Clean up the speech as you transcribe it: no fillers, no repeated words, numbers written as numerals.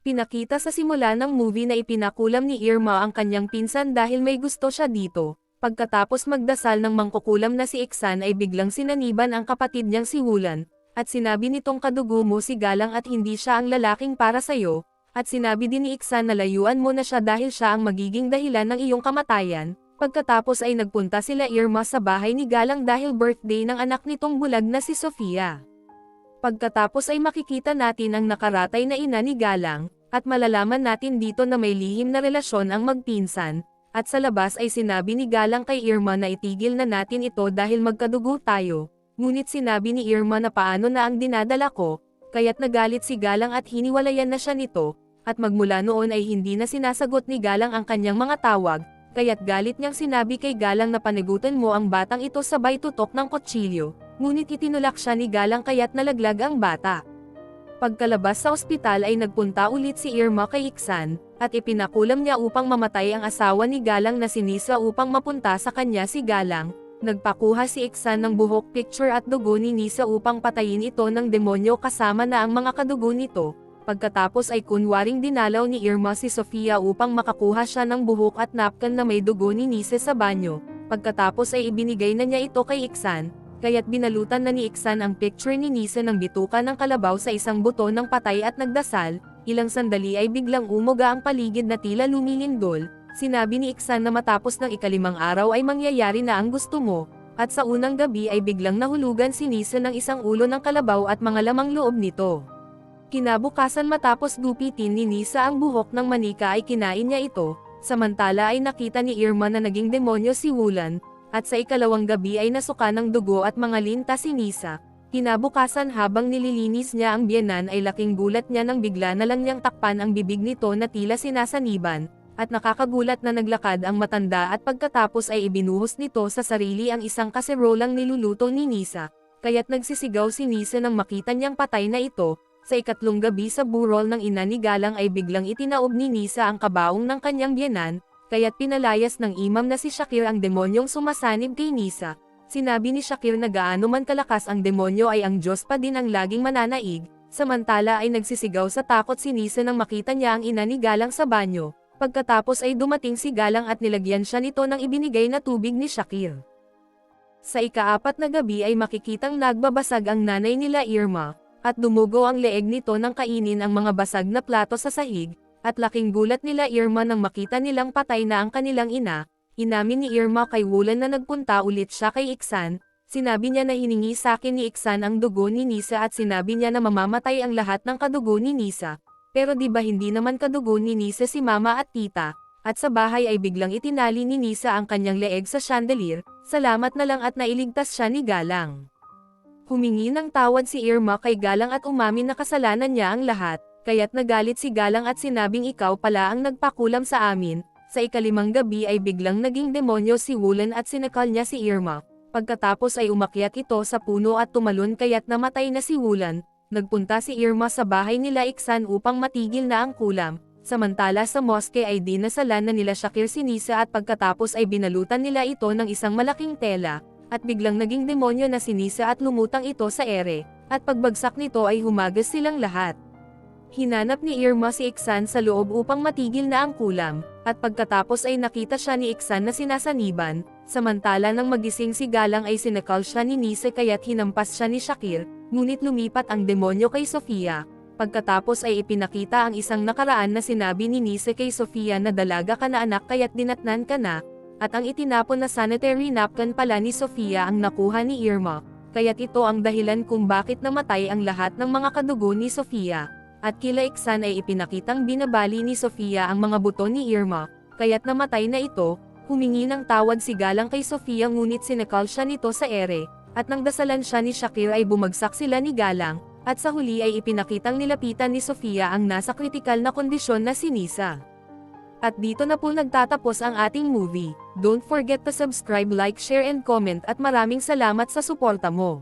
Pinakita sa simula ng movie na ipinakulam ni Irma ang kanyang pinsan dahil may gusto siya dito. Pagkatapos magdasal ng mangkukulam na si Iksan ay biglang sinaniban ang kapatid niyang si Wulan, at sinabi nitong kadugo mo si Galang at hindi siya ang lalaking para sa'yo, at sinabi din ni Iksan na layuan mo na siya dahil siya ang magiging dahilan ng iyong kamatayan. Pagkatapos ay nagpunta sila Irma sa bahay ni Galang dahil birthday ng anak nitong bulag na si Sofia. Pagkatapos ay makikita natin ang nakaratay na ina ni Galang, at malalaman natin dito na may lihim na relasyon ang magpinsan, at sa labas ay sinabi ni Galang kay Irma na itigil na natin ito dahil magkadugo tayo, ngunit sinabi ni Irma na paano na ang dinadala ko, kaya't nagalit si Galang at hiniwalayan na siya nito, at magmula noon ay hindi na sinasagot ni Galang ang kanyang mga tawag, kaya't galit niyang sinabi kay Galang na panigutan mo ang batang ito sabay tutok ng kutsilyo. Ngunit itinulak siya ni Galang kaya't nalaglag ang bata. Pagkalabas sa ospital ay nagpunta ulit si Irma kay Iksan, at ipinakulam niya upang mamatay ang asawa ni Galang na si Nisa upang mapunta sa kanya si Galang. Nagpakuha si Iksan ng buhok picture at dugo ni Nisa upang patayin ito ng demonyo kasama na ang mga kadugo nito. Pagkatapos ay kunwaring dinalaw ni Irma si Sofia upang makakuha siya ng buhok at napkin na may dugo ni Nisa sa banyo. Pagkatapos ay ibinigay na niya ito kay Iksan, kaya't binalutan na ni Iksan ang picture ni Nisa ng bituka ng kalabaw sa isang buto ng patay at nagdasal. Ilang sandali ay biglang umuga ang paligid na tila lumilindol. Sinabi ni Iksan na matapos ng ikalimang araw ay mangyayari na ang gusto mo, at sa unang gabi ay biglang nahulugan si Nisa ng isang ulo ng kalabaw at mga lamang loob nito. Kinabukasan matapos gupitin ni Nisa ang buhok ng manika ay kinain niya ito, samantala ay nakita ni Irma na naging demonyo si Wulan, at sa ikalawang gabi ay nasuka ng dugo at mga linta si Nisa. Kinabukasan habang nililinis niya ang biyenan ay laking gulat niya nang bigla na lang niyang takpan ang bibig nito na tila sinasaniban, at nakakagulat na naglakad ang matanda at pagkatapos ay ibinuhos nito sa sarili ang isang kaserolang niluluto ni Nisa, kaya't nagsisigaw si Nisa nang makita niyang patay na ito. Sa ikatlong gabi sa burol ng ina ni Galang ay biglang itinaob ni Nisa ang kabaong ng kanyang biyenan, kaya't pinalayas ng imam na si Shakir ang demonyong sumasanib kay Nisa. Sinabi ni Shakir na gaano man kalakas ang demonyo ay ang Diyos pa din ang laging mananaig, samantala ay nagsisigaw sa takot si Nisa nang makita niya ang ina ni Galang sa banyo. Pagkatapos ay dumating si Galang at nilagyan siya nito ng ibinigay na tubig ni Shakir. Sa ikaapat na gabi ay makikitang nagbabasag ang nanay nila Irma, at dumugo ang leeg nito nang kainin ang mga basag na plato sa sahig. At laking gulat nila Irma nang makita nilang patay na ang kanilang ina. Inamin ni Irma kay Wulan na nagpunta ulit siya kay Iksan. Sinabi niya na hiningi sa akin ni Iksan ang dugo ni Nisa at sinabi niya na mamamatay ang lahat ng kadugo ni Nisa. Pero di ba hindi naman kadugo ni Nisa si mama at tita? At sa bahay ay biglang itinali ni Nisa ang kanyang leeg sa chandelier. Salamat na lang at nailigtas siya ni Galang. Humingi ng tawad si Irma kay Galang at umamin na kasalanan niya ang lahat. Kaya't nagalit si Galang at sinabing ikaw pala ang nagpakulam sa amin. Sa ikalimang gabi ay biglang naging demonyo si Wulan at sinakal niya si Irma. Pagkatapos ay umakyat ito sa puno at tumalon kaya't namatay na si Wulan. Nagpunta si Irma sa bahay nila Iksan upang matigil na ang kulam. Samantala sa moske ay dinasalan na nila Shakir si Nisa at pagkatapos ay binalutan nila ito ng isang malaking tela. At biglang naging demonyo na si Nisa at lumutang ito sa ere. At pagbagsak nito ay humagas silang lahat. Hinanap ni Irma si Iksan sa loob upang matigil na ang kulam, at pagkatapos ay nakita siya ni Iksan na sinasaniban, samantala nang magising si Galang ay sinakal siya ni Nisa kaya't hinampas siya ni Shakir, ngunit lumipat ang demonyo kay Sofia. Pagkatapos ay ipinakita ang isang nakaraan na sinabi ni Nisa kay Sofia na dalaga ka na anak kaya't dinatnan ka na, at ang itinapon na sanitary napkin pala ni Sofia ang nakuha ni Irma, kaya't ito ang dahilan kung bakit namatay ang lahat ng mga kadugo ni Sofia. At kila Iksan ay ipinakitang binabali ni Sofia ang mga buto ni Irma, kaya't namatay na ito. Humingi ng tawad si Galang kay Sofia ngunit sinakal siya nito sa ere, at nang dasalan siya ni Shakir ay bumagsak sila ni Galang, at sa huli ay ipinakitang nilapitan ni Sofia ang nasa kritikal na kondisyon na si Nisa. At dito na po nagtatapos ang ating movie. Don't forget to subscribe, like, share and comment at maraming salamat sa suporta mo.